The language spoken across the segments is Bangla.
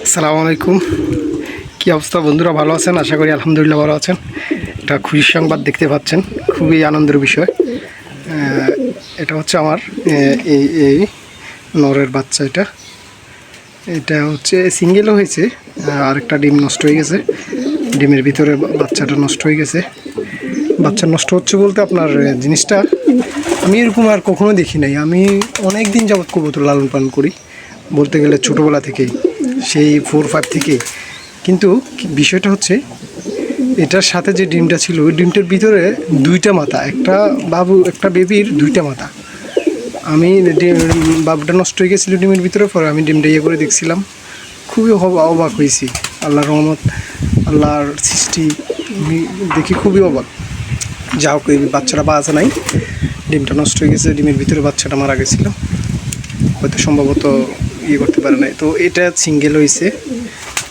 আসসালামু আলাইকুম। কী অবস্থা বন্ধুরা, ভালো আছেন? আশা করি আলহামদুলিল্লাহ ভালো আছেন। একটা খুশির সংবাদ দেখতে পাচ্ছেন, খুবই আনন্দের বিষয়। এটা হচ্ছে আমার এই এই নরের বাচ্চা। এটা হচ্ছে সিঙ্গেলও হয়েছে, আরেকটা ডিম নষ্ট হয়ে গেছে। ডিমের ভিতরে বাচ্চাটা নষ্ট হয়ে গেছে। বাচ্চা নষ্ট হচ্ছে বলতে আপনার জিনিসটা আমি এরকম আর কখনো দেখি নাই। আমি অনেক দিন যাবৎ কবুতর লালন পালন করি, বলতে গেলে ছোটোবেলা থেকেই, সেই 4-5 থেকেই। কিন্তু বিষয়টা হচ্ছে এটার সাথে যে ডিমটা ছিল, ওই ডিমটার ভিতরে দুইটা মাথা, একটা বেবির দুইটা মাথা। আমি বাবুটা নষ্ট হয়ে গেছিলো ডিমের ভিতরে, পরে আমি ডিমটা ইয়ে করে দেখছিলাম, খুবই অবাক হয়েছি। আল্লাহর রহমত, আল্লাহর সৃষ্টি, আমি দেখি খুবই অবাক। যা হোক, এই বাচ্চাটা বাঁচে নাই, ডিমটা নষ্ট হয়ে গেছে, ডিমের ভিতরে বাচ্চাটা মারা গেছিলো, হয়তো সম্ভবত ইয়ে করতে পারে নাই। তো এটা সিঙ্গেল হয়েছে,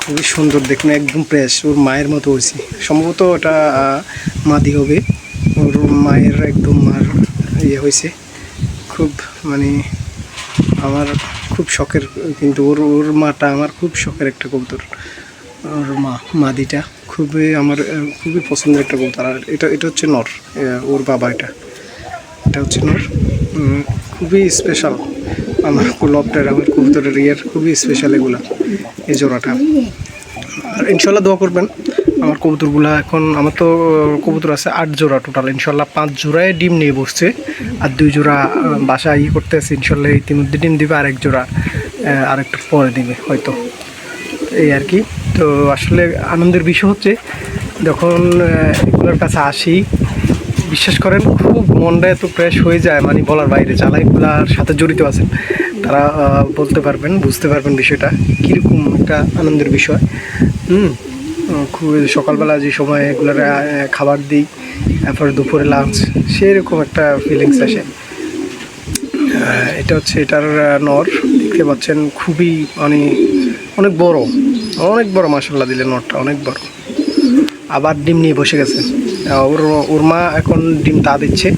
খুবই সুন্দর দেখুন, একদম ফ্রেশ, ওর মায়ের মতো হয়েছে। সম্ভবত ওটা মাদি হবে, ওর মায়ের একদম মার ইয়ে হয়েছে। খুব মানে আমার খুব শখের, কিন্তু ওর মাটা আমার খুব শখের একটা কবুতর। ওর মাদিটা খুবই পছন্দের একটা কবুতর। আর এটা হচ্ছে নর, ওর বাবা। এটা হচ্ছে নর, খুবই স্পেশাল। আমার আমার কবুতরের খুবই স্পেশাল এগুলা, এই জোড়াটা। আর ইনশাল্লাহ দোয়া করবেন আমার কবুতরগুলা। এখন আমার তো কবুতর আছে 8 জোড়া টোটাল। ইনশাল্লাহ 5 জোড়ায় ডিম নিয়ে বসছে, আর 2 জোড়া বাসা করতে আছে। ইনশাল্লাহ ইতিমধ্যে ডিম দিবে, আর 1 জোড়া আরেকটু পরে দিবে হয়তো, এই আর কি। তো আসলে আনন্দের বিষয় হচ্ছে যখন এগুলোর কাছে আসি, বিশ্বাস করেন খুব মনটা এত ফ্রেশ হয়ে যায়, মানে বলার বাইরে। যারা এগুলার সাথে জড়িত আছেন তারা বলতে পারবেন, বুঝতে পারবেন বিষয়টা কীরকম একটা আনন্দের বিষয়। খুব সকালবেলা যে সময় এগুলোর খাবার দিই, তারপরে দুপুরে লাঞ্চ, সেরকম একটা ফিলিংস আসে। এটা হচ্ছে এটার নর, দেখতে পাচ্ছেন, খুবই মানে অনেক বড় মাশাআল্লাহ, দিলে নরটা অনেক বড়। আবার ডিম নিয়ে বসে গেছে। ওর মা এখন ডিম তা দিচ্ছে।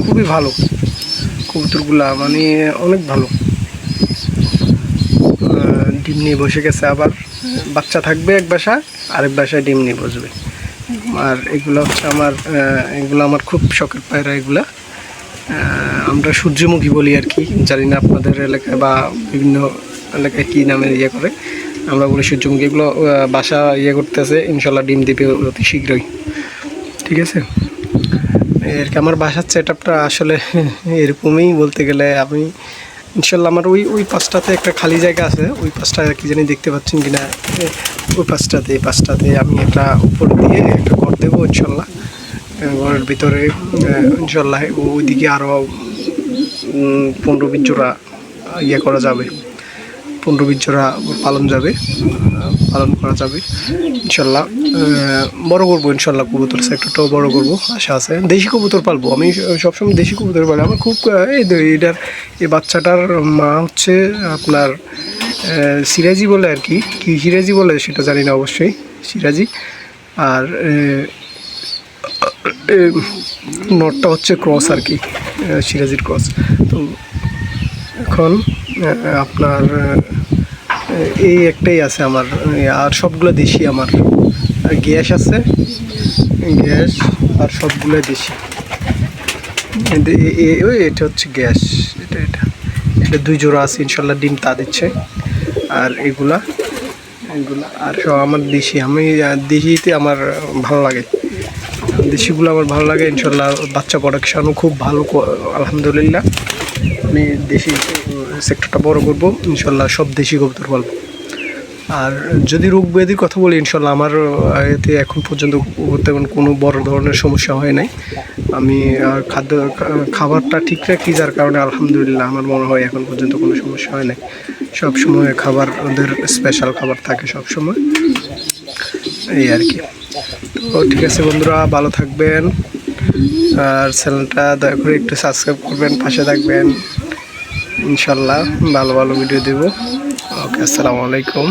খুবই ভালো কবুতরগুলা, মানে অনেক ভালো। ডিম নিয়ে বসে গেছে, আবার বাচ্চা থাকবে এক বাসায়, আরেক বাসায় ডিম নিয়ে বসবে। আর এগুলো হচ্ছে এগুলো আমার খুব শখের পায়রা। এগুলা আমরা সূর্যমুখী বলি আর কি, জানি না আপনাদের এলাকায় বা বিভিন্ন এলাকায় কী নামে ইয়ে করে, আমরা বলি সূর্যমুখী। এগুলো বাসা করতেছে, ইনশাল্লাহ ডিম দিবে অতি শীঘ্রই, ঠিক আছে। আর কি আমার বাসার সেট আপটা আসলে এরকমই বলতে গেলে। আমি ইনশাল্লাহ আমার ওই পাশটাতে একটা খালি জায়গা আছে, ওই পাশটা কি জানি দেখতে পাচ্ছেন কিনা, ওই পাশটাতে আমি একটা উপর দিয়ে একটা ঘর দেবো ইনশাল্লাহ। ঘরের ভিতরে ইনশাল্লাহ ওইদিকে আরও 15-20 জোড়া করা যাবে, 15-20 জোড়া পালন করা যাবে ইনশাল্লাহ। বড় করবো ইনশাল্লাহ, কবুতর সেক্টরটাও বড় করবো আশা আছে। দেশি কবুতর পালবো, আমি সবসময় দেশি কবুতর পালি। আমার খুব এই বাচ্চাটার মা হচ্ছে আপনার সিরাজি বলে আর কি সিরাজি বলে সেটা জানি না, অবশ্যই সিরাজি। আর নটটা হচ্ছে ক্রস আর কি, সিরাজির ক্রস। তো এখন আপনার এই একটাই আছে আমার, আর সবগুলো দেশি। আমার গ্যাস আছে, আর সবগুলো দেশি। এটা হচ্ছে গ্যাস, এটা 2 জোড়া আছে ইনশাল্লাহ, ডিম তা দিচ্ছে। আর এগুলা আর সব আমার দেশি। আমি দেশিতে আমার ভালো লাগে, দেশিগুলো আমার ভালো লাগে ইনশাল্লাহ। বাচ্চা প্রোডাকশানও খুব ভালো আলহামদুলিল্লাহ। আমি দেশি সেক্টরটা বড় করবো ইনশাল্লাহ, সব দেশি কবুতর পালবো। আর যদি রোগ ব্যাধির কথা বলি, ইনশাল্লাহ আমার এতে এখন পর্যন্ত তেমন কোনো বড় ধরনের সমস্যা হয় নাই। আমি খাবারটা ঠিক রাখি, যার কারণে আলহামদুলিল্লাহ আমার মনে হয় এখন পর্যন্ত কোনো সমস্যা হয় নাই। সব সময় খাবার, ওদের স্পেশাল খাবার থাকে সব সময়, এই আর কি। তো ঠিক আছে বন্ধুরা, ভালো থাকবেন, আর চ্যানেলটা দয়া করে একটু সাবস্ক্রাইব করবেন, পাশে থাকবেন ইনশাল্লাহ। ভালো ভিডিও দেব। ওকে, আসসালামু আলাইকুম।